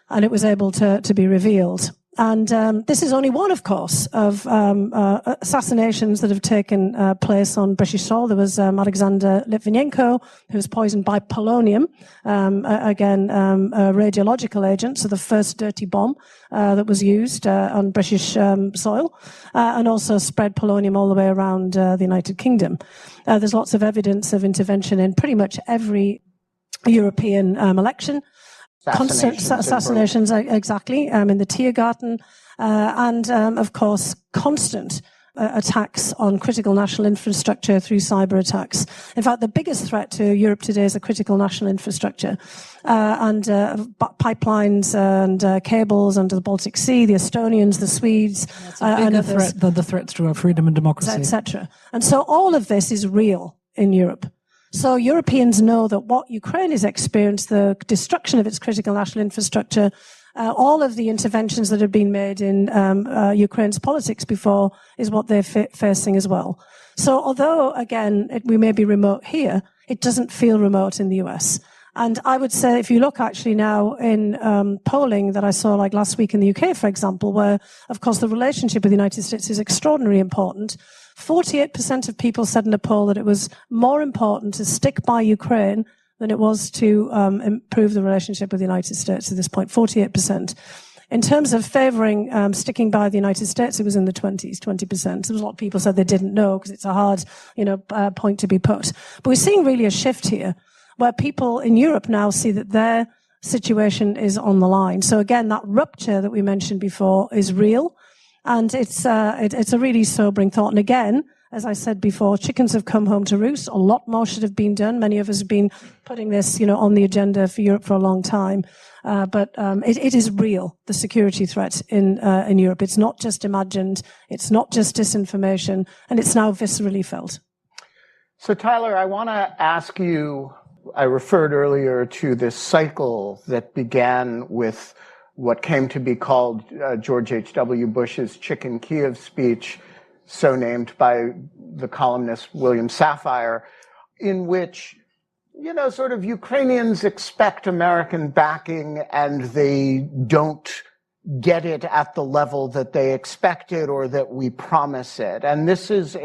and it was able to be revealed. And this is only one, of course, of assassinations that have taken place on British soil. There was Alexander Litvinenko, who was poisoned by polonium, a radiological agent, so the first dirty bomb that was used on British soil, and also spread polonium all the way around the United Kingdom. There's lots of evidence of intervention in pretty much every European election. Constant assassinations, exactly, in the Tiergarten, and, of course, constant attacks on critical national infrastructure through cyber attacks. In fact, the biggest threat to Europe today is the critical national infrastructure, and pipelines and cables under the Baltic Sea, the Estonians, the Swedes. It's a bigger threat than the threats to our freedom and democracy. Etc. And so all of this is real in Europe. So Europeans know that what Ukraine has experienced, the destruction of its critical national infrastructure, all of the interventions that have been made in Ukraine's politics before is what they're facing as well. So although, again, we may be remote here, it doesn't feel remote in the US. And I would say if you look actually now in polling that I saw like last week in the UK, for example, where, of course, the relationship with the United States is extraordinarily important, 48% of people said in a poll that it was more important to stick by Ukraine than it was to improve the relationship with the United States at this point, 48%. In terms of favouring sticking by the United States, it was in the 20s, 20%. There was a lot of people said they didn't know because it's a hard, point to be put. But we're seeing really a shift here where people in Europe now see that their situation is on the line. So again, that rupture that we mentioned before is real. And it's a really sobering thought. And again, as I said before, chickens have come home to roost. A lot more should have been done. Many of us have been putting this, on the agenda for Europe for a long time. But it is real, the security threat in Europe. It's not just imagined. It's not just disinformation. And it's now viscerally felt. So, Tyler, I want to ask you, I referred earlier to this cycle that began with what came to be called George H.W. Bush's Chicken Kiev speech, so named by the columnist William Safire, in which, sort of Ukrainians expect American backing and they don't get it at the level that they expected or that we promise it. And this is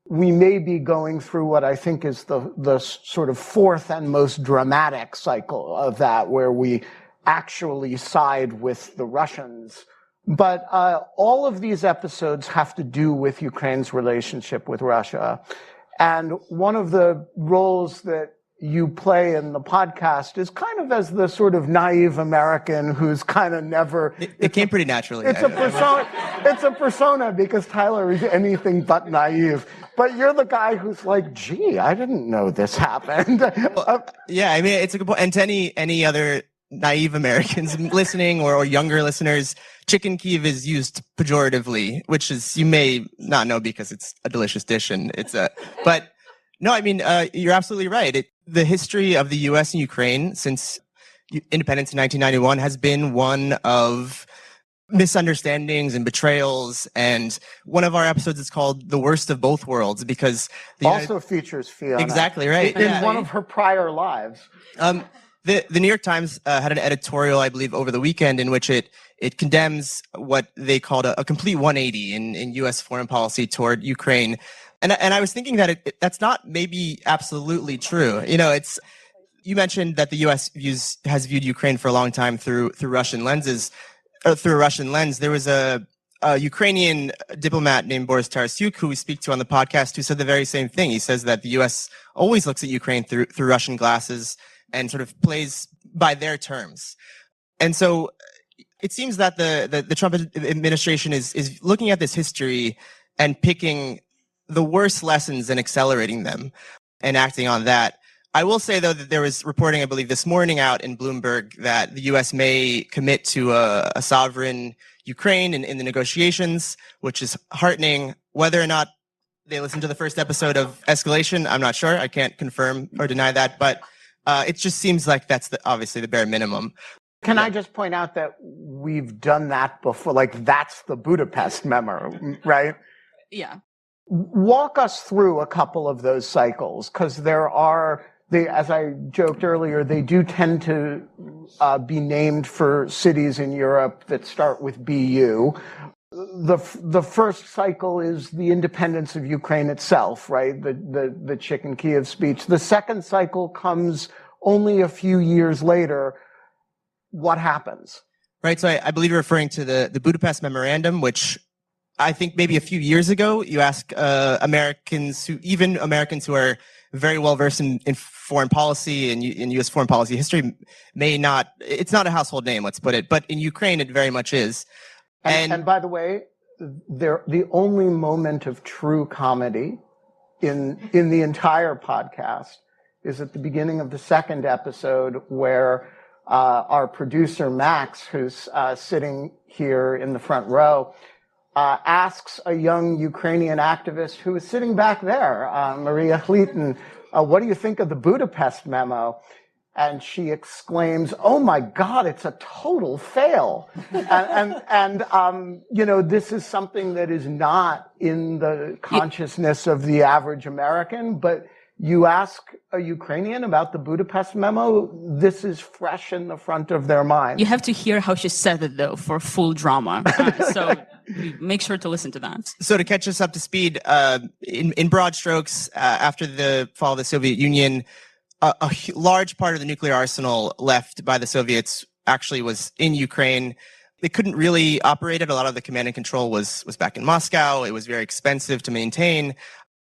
we may be going through what I think is the sort of fourth and most dramatic cycle of that, where we actually side with the Russians But all of these episodes have to do with Ukraine's relationship with Russia. And one of the roles that you play in the podcast is kind of as the sort of naive American who's kind of never... It came pretty naturally. It's a persona because Tyler is anything but naive. But you're the guy who's like, gee, I didn't know this happened. Yeah, I mean, it's a good point. And to any other naive Americans listening or younger listeners, chicken Kyiv is used pejoratively, which is, you may not know because it's a delicious dish and but no, I mean, you're absolutely right. The history of the U.S. and Ukraine since independence in 1991 has been one of misunderstandings and betrayals. And one of our episodes is called "The Worst of Both Worlds" because features Fiona. Exactly right. In one of her prior lives. The New York Times had an editorial, I believe, over the weekend in which it condemns what they called a complete 180 in U.S. foreign policy toward Ukraine. And I was thinking that that's not maybe absolutely true. You know, you mentioned that the U.S. has viewed Ukraine for a long time through Russian lenses, or through a Russian lens. There was a Ukrainian diplomat named Boris Tarasyuk, who we speak to on the podcast, who said the very same thing. He says that the U.S. always looks at Ukraine through Russian glasses and sort of plays by their terms. And so it seems that the Trump administration is looking at this history and picking the worst lessons and accelerating them and acting on that. I will say, though, that there was reporting, I believe, this morning out in Bloomberg that the U.S. may commit to a sovereign Ukraine in the negotiations, which is heartening. Whether or not they listened to the first episode of Escalation, I'm not sure. I can't confirm or deny that, but it just seems like that's obviously the bare minimum. Can I just point out that we've done that before? Like, that's the Budapest memo, right? Yeah. Walk us through a couple of those cycles, because as I joked earlier, they do tend to be named for cities in Europe that start with BU. The first cycle is the independence of Ukraine itself, right? The Chicken Kyiv speech. The second cycle comes only a few years later. What happens? Right. So I believe you're referring to the Budapest Memorandum, which I think maybe a few years ago, you ask Americans who are very well versed in foreign policy and in U.S. foreign policy history it's not a household name, let's put it, but in Ukraine it very much is. And by the way, the only moment of true comedy in the entire podcast is at the beginning of the second episode, where our producer Max, who's sitting here in the front row, asks a young Ukrainian activist who is sitting back there, Maria Hlitin, what do you think of the Budapest memo? And she exclaims, "Oh my God, it's a total fail." and this is something that is not in the consciousness of the average American, but you ask a Ukrainian about the Budapest memo, this is fresh in the front of their mind. You have to hear how she said it, though, for full drama. So make sure to listen to that. So to catch us up to speed, in broad strokes, after the fall of the Soviet Union, a large part of the nuclear arsenal left by the Soviets actually was in Ukraine. They couldn't really operate it. A lot of the command and control was back in Moscow. It was very expensive to maintain.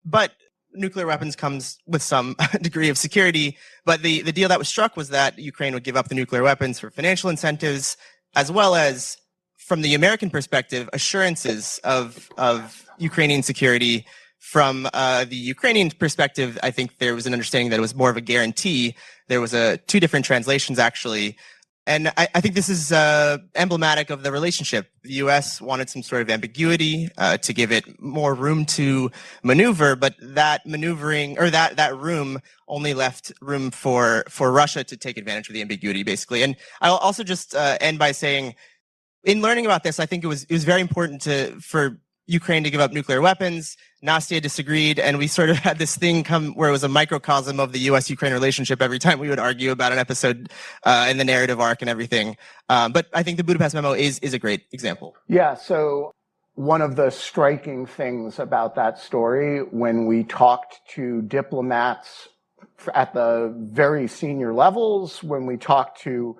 But nuclear weapons comes with some degree of security. But the deal that was struck was that Ukraine would give up the nuclear weapons for financial incentives, as well as, from the American perspective, assurances of Ukrainian security. From the Ukrainian perspective, I think there was an understanding that it was more of a guarantee. There was two different translations, actually. And I think this is emblematic of the relationship. The U.S. wanted some sort of ambiguity to give it more room to maneuver, but that maneuvering, or that room, only left room for Russia to take advantage of the ambiguity, basically. And I'll also just end by saying, in learning about this, I think it was very important for Ukraine to give up nuclear weapons. Nastya disagreed, and we sort of had this thing come where it was a microcosm of the U.S.-Ukraine relationship every time we would argue about an episode in the narrative arc and everything. But I think the Budapest memo is a great example. Yeah, so one of the striking things about that story, when we talked to diplomats at the very senior levels, when we talked to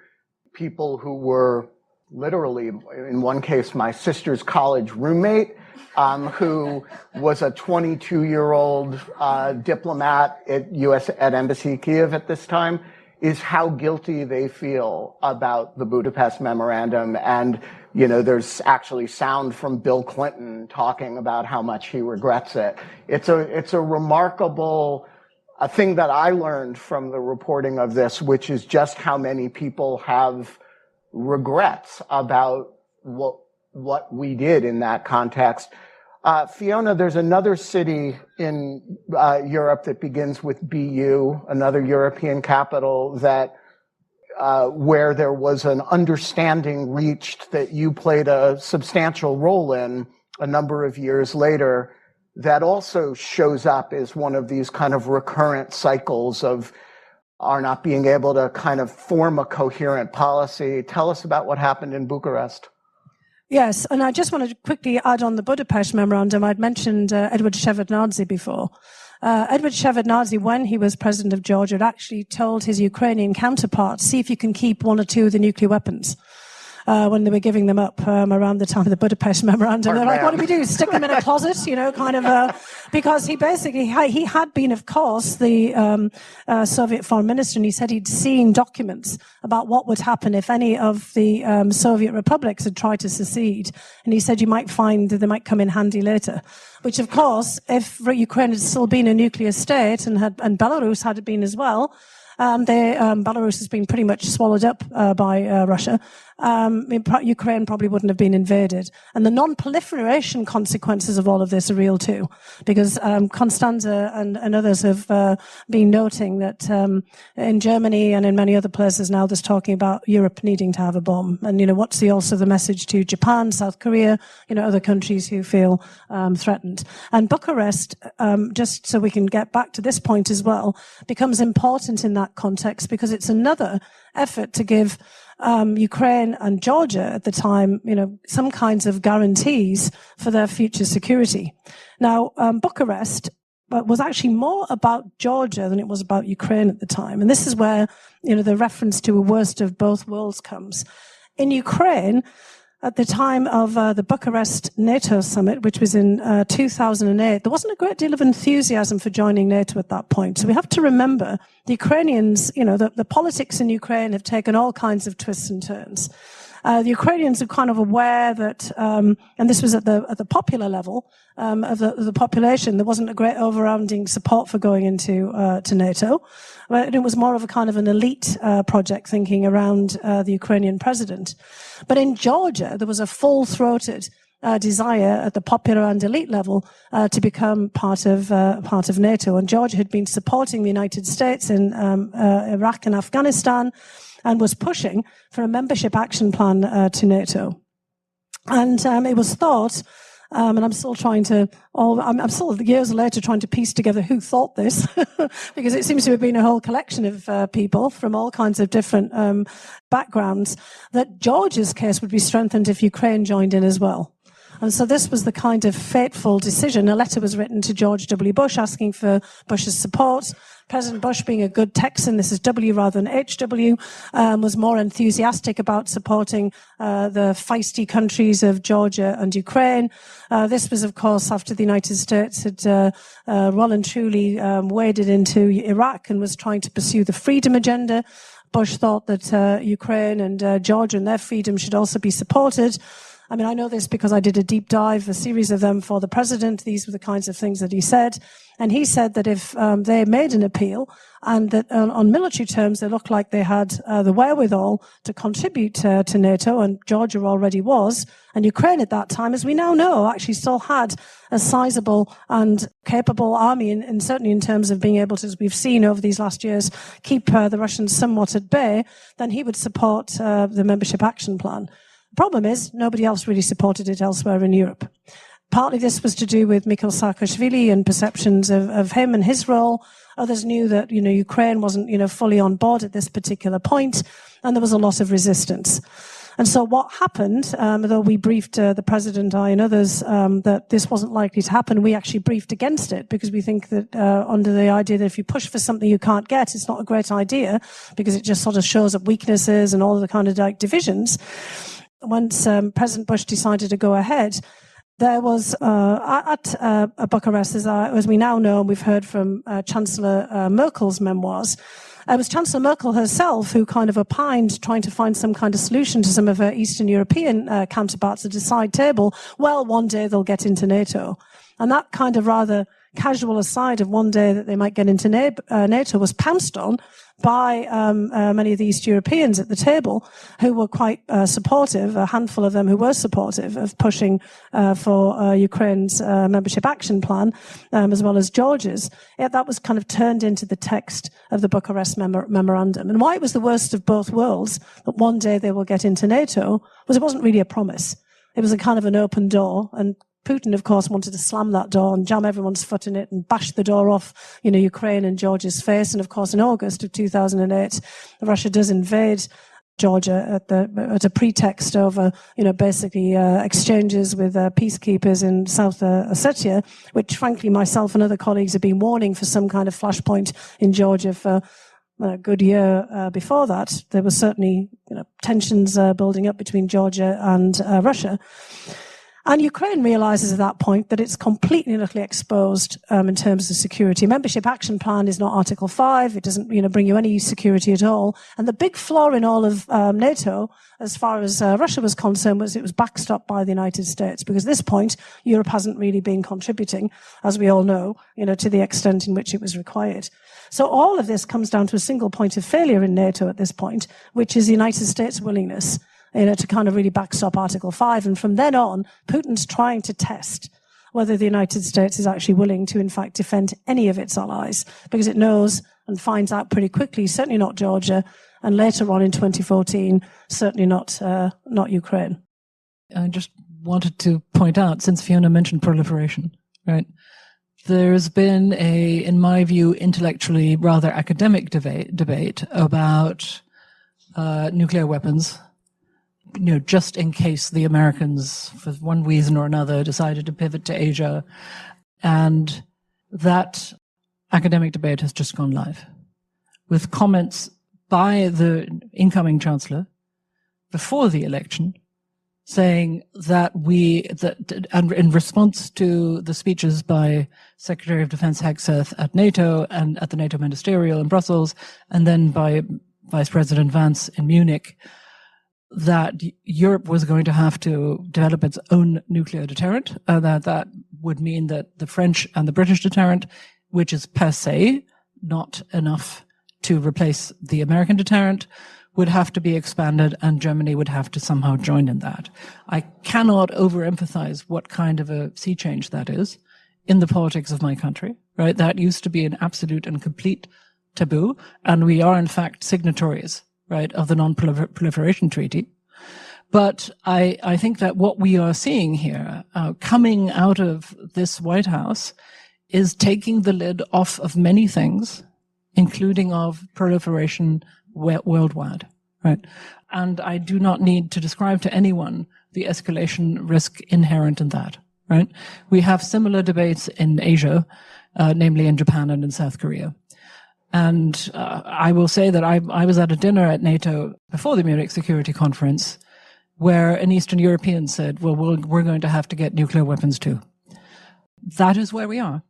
people who were literally, in one case, my sister's college roommate, who was a 22-year-old diplomat at Embassy Kiev at this time, is how guilty they feel about the Budapest Memorandum. And, you know, there's actually sound from Bill Clinton talking about how much he regrets it. It's a remarkable thing that I learned from the reporting of this, which is just how many people have regrets about what we did in that context. Fiona, there's another city in Europe that begins with BU, another European capital that where there was an understanding reached that you played a substantial role in a number of years later, that also shows up as one of these kind of recurrent cycles of our not being able to kind of form a coherent policy. Tell us about what happened in Bucharest. Yes, and I just wanted to quickly add on the Budapest Memorandum. I'd mentioned Edward Shevardnadze before. Edward Shevardnadze, when he was president of Georgia, had actually told his Ukrainian counterparts, see if you can keep one or two of the nuclear weapons. When they were giving them up around the time of the Budapest Memorandum. They're like, what do we do? Stick them in a closet, you know, kind of, because he basically, he had been, of course, the Soviet foreign minister, and he said he'd seen documents about what would happen if any of the Soviet republics had tried to secede. And he said you might find that they might come in handy later. Which, of course, if Ukraine had still been a nuclear state and Belarus had been as well, Belarus has been pretty much swallowed up by Russia. Ukraine probably wouldn't have been invaded. And the non-proliferation consequences of all of this are real too, because Constanze and others have been noting that in Germany and in many other places now there's talking about Europe needing to have a bomb. And, you know, what's also the message to Japan, South Korea, you know, other countries who feel threatened. And Bucharest, just so we can get back to this point as well, becomes important in that context because it's another effort to give Ukraine and Georgia at the time, you know, some kinds of guarantees for their future security. Now, Bucharest was actually more about Georgia than it was about Ukraine at the time. And this is where, you know, the reference to a worst of both worlds comes. In Ukraine, at the time of the Bucharest NATO summit, which was in 2008, there wasn't a great deal of enthusiasm for joining NATO at that point. So we have to remember the Ukrainians, you know, the politics in Ukraine have taken all kinds of twists and turns. The Ukrainians are kind of aware that, and this was at the popular level of the population, there wasn't a great overrounding support for going into to NATO. But it was more of a kind of an elite project thinking around the Ukrainian president. But in Georgia, there was a full-throated desire at the popular and elite level to become part of NATO. And Georgia had been supporting the United States in Iraq and Afghanistan, and was pushing for a membership action plan to NATO. And it was thought, and I'm still I'm still years later trying to piece together who thought this, because it seems to have been a whole collection of people from all kinds of different backgrounds, that Georgia's case would be strengthened if Ukraine joined in as well. And so this was the kind of fateful decision. A letter was written to George W. Bush asking for Bush's support. President Bush, being a good Texan, this is W rather than HW, was more enthusiastic about supporting the feisty countries of Georgia and Ukraine. This was, of course, after the United States had well and truly waded into Iraq and was trying to pursue the freedom agenda. Bush thought that Ukraine and Georgia and their freedom should also be supported. I mean, I know this because I did a deep dive, a series of them for the president. These were the kinds of things that he said. And he said that if they made an appeal and that on military terms they looked like they had the wherewithal to contribute to NATO, and Georgia already was, and Ukraine at that time, as we now know, actually still had a sizable and capable army, and certainly in terms of being able to, as we've seen over these last years, keep the Russians somewhat at bay, then he would support the membership action plan. The problem is nobody else really supported it elsewhere in Europe. Partly this was to do with Mikhail Saakashvili and perceptions of him and his role. Others knew that, you know, Ukraine wasn't, you know, fully on board at this particular point, and there was a lot of resistance. And so what happened, though we briefed the president, I and others, that this wasn't likely to happen, we actually briefed against it because we think that under the idea that if you push for something you can't get, it's not a great idea because it just sort of shows up weaknesses and all the kind of like divisions. once President Bush decided to go ahead, there was at Bucharest, as we now know, and we've heard from Chancellor Merkel's memoirs, it was Chancellor Merkel herself who kind of opined, trying to find some kind of solution to some of her Eastern European counterparts at the side table. Well, one day they'll get into NATO. And that kind of rather casual aside of one day that they might get into NATO was pounced on by many of the East Europeans at the table who were quite supportive, a handful of them who were supportive of pushing for Ukraine's membership action plan, as well as Georgia's. That was kind of turned into the text of the Bucharest memorandum. And why it was the worst of both worlds, that one day they will get into NATO, was it wasn't really a promise. It was a kind of an open door, and Putin, of course, wanted to slam that door and jam everyone's foot in it and bash the door off, Ukraine and Georgia's face. And of course, in August of 2008, Russia does invade Georgia at a pretext over, basically exchanges with peacekeepers in South Ossetia, which, frankly, myself and other colleagues have been warning for some kind of flashpoint in Georgia for a good year before that. There were certainly, tensions building up between Georgia and Russia. And Ukraine realizes at that point that it's completely and utterly exposed in terms of security. Membership Action Plan is not Article 5. It doesn't, bring you any security at all. And the big flaw in all of NATO, as far as Russia was concerned, was it was backstopped by the United States. Because at this point, Europe hasn't really been contributing, as we all know, to the extent in which it was required. So all of this comes down to a single point of failure in NATO at this point, which is the United States' willingness to kind of really backstop Article 5. And from then on, Putin's trying to test whether the United States is actually willing to, in fact, defend any of its allies, because it knows and finds out pretty quickly, certainly not Georgia, and later on in 2014, certainly not Ukraine. I just wanted to point out, since Fiona mentioned proliferation, right? There's been in my view, intellectually rather academic debate about nuclear weapons, just in case the Americans, for one reason or another, decided to pivot to Asia. And that academic debate has just gone live with comments by the incoming chancellor before the election saying that and in response to the speeches by Secretary of Defense Hegseth at NATO and at the NATO ministerial in Brussels, and then by Vice President Vance in Munich, that Europe was going to have to develop its own nuclear deterrent, that would mean that the French and the British deterrent, which is per se not enough to replace the American deterrent, would have to be expanded, and Germany would have to somehow join in that. I cannot overemphasize what kind of a sea change that is in the politics of my country, right? That used to be an absolute and complete taboo, and we are in fact signatories, right, of the Non-Proliferation Treaty. But I think that what we are seeing here, coming out of this White House, is taking the lid off of many things, including of proliferation worldwide, right? And I do not need to describe to anyone the escalation risk inherent in that, right? We have similar debates in Asia, namely in Japan and in South Korea. And I will say that I was at a dinner at NATO before the Munich Security Conference where an Eastern European said, well, we're going to have to get nuclear weapons too. That is where we are.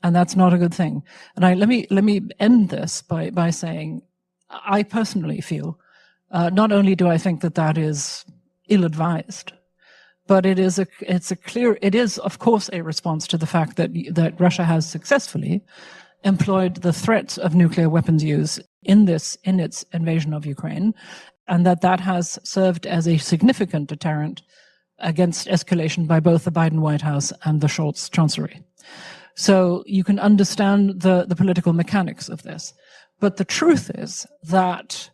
And that's not a good thing. And let me end this by saying, I personally feel, not only do I think that is ill-advised, but it is of course a response to the fact that Russia has successfully employed the threat of nuclear weapons use in its invasion of Ukraine, and that has served as a significant deterrent against escalation by both the Biden White House and the Scholz Chancellery. So you can understand the political mechanics of this. But the truth is that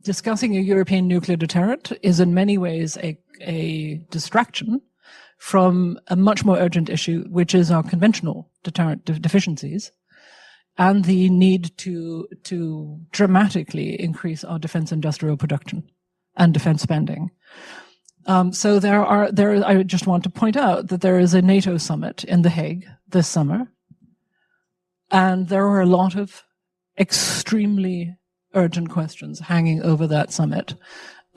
discussing a European nuclear deterrent is in many ways a distraction from a much more urgent issue, which is our conventional deterrent deficiencies and the need to dramatically increase our defense industrial production and defense spending. So I just want to point out that there is a NATO summit in The Hague this summer, and there are a lot of extremely urgent questions hanging over that summit.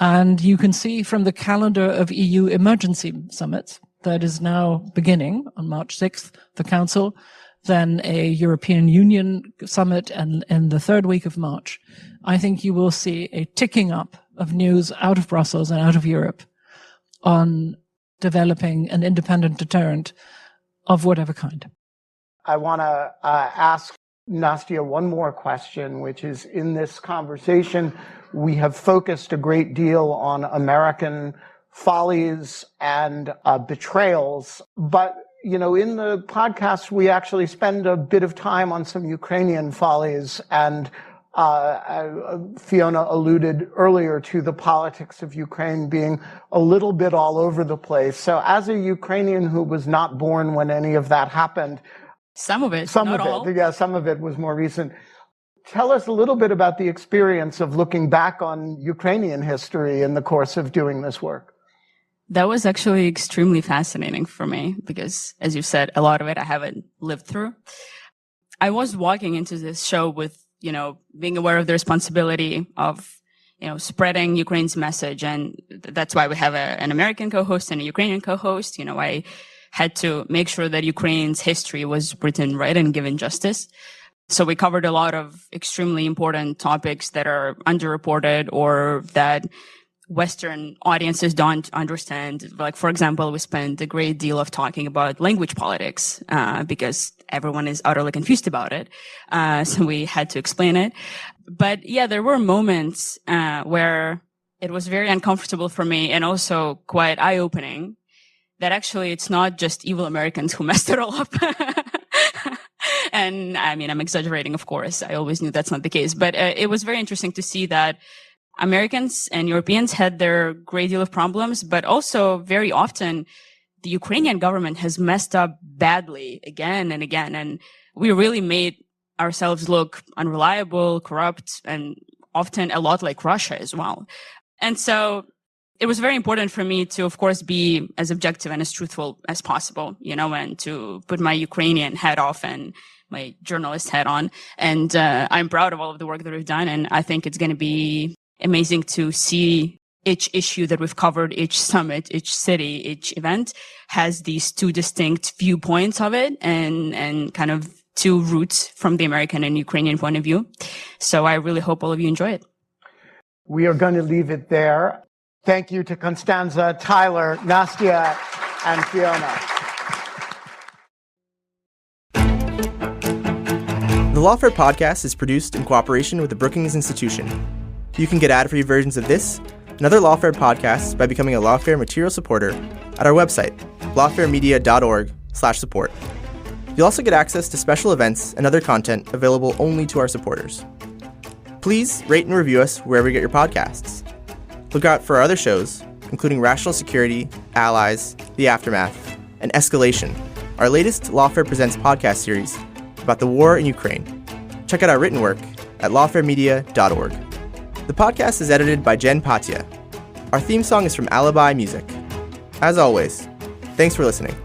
And you can see from the calendar of EU emergency summits that is now beginning on March 6th, the Council, then a European Union summit, and in the third week of March, I think you will see a ticking up of news out of Brussels and out of Europe on developing an independent deterrent of whatever kind. I want to ask Nastia one more question, which is, in this conversation, we have focused a great deal on American follies and betrayals, but in the podcast, we actually spend a bit of time on some Ukrainian follies, and Fiona alluded earlier to the politics of Ukraine being a little bit all over the place. So as a Ukrainian who was not born when any of that happened, some of it was more recent. Tell us a little bit about the experience of looking back on Ukrainian history in the course of doing this work. That was actually extremely fascinating for me because, as you said, a lot of it I haven't lived through. I was walking into this show with, being aware of the responsibility of, spreading Ukraine's message. And that's why we have an American co-host and a Ukrainian co-host. I had to make sure that Ukraine's history was written right and given justice. So we covered a lot of extremely important topics that are underreported or that Western audiences don't understand. Like, for example, we spent a great deal of talking about language politics, because everyone is utterly confused about it. So we had to explain it. But yeah, there were moments, where it was very uncomfortable for me and also quite eye-opening that actually it's not just evil Americans who messed it all up. And I mean, I'm exaggerating, of course. I always knew that's not the case, but it was very interesting to see that Americans and Europeans had their great deal of problems, but also very often the Ukrainian government has messed up badly again and again. And we really made ourselves look unreliable, corrupt, and often a lot like Russia as well. And so it was very important for me to, of course, be as objective and as truthful as possible, and to put my Ukrainian hat off and my journalist hat on. And I'm proud of all of the work that we've done. And I think it's going to be amazing to see each issue that we've covered, each summit, each city, each event has these two distinct viewpoints of it and kind of two roots from the American and Ukrainian point of view. So I really hope all of you enjoy it. We are going to leave it there. Thank you to Constanze, Tyler, Nastia, and Fiona. The Lawfare podcast is produced in cooperation with the Brookings Institution. You can get ad-free versions of this and other Lawfare podcasts by becoming a Lawfare material supporter at our website, lawfaremedia.org/support. You'll also get access to special events and other content available only to our supporters. Please rate and review us wherever you get your podcasts. Look out for our other shows, including Rational Security, Allies, The Aftermath, and Escalation, our latest Lawfare Presents podcast series about the war in Ukraine. Check out our written work at lawfaremedia.org. The podcast is edited by Jen Patia. Our theme song is from Alibi Music. As always, thanks for listening.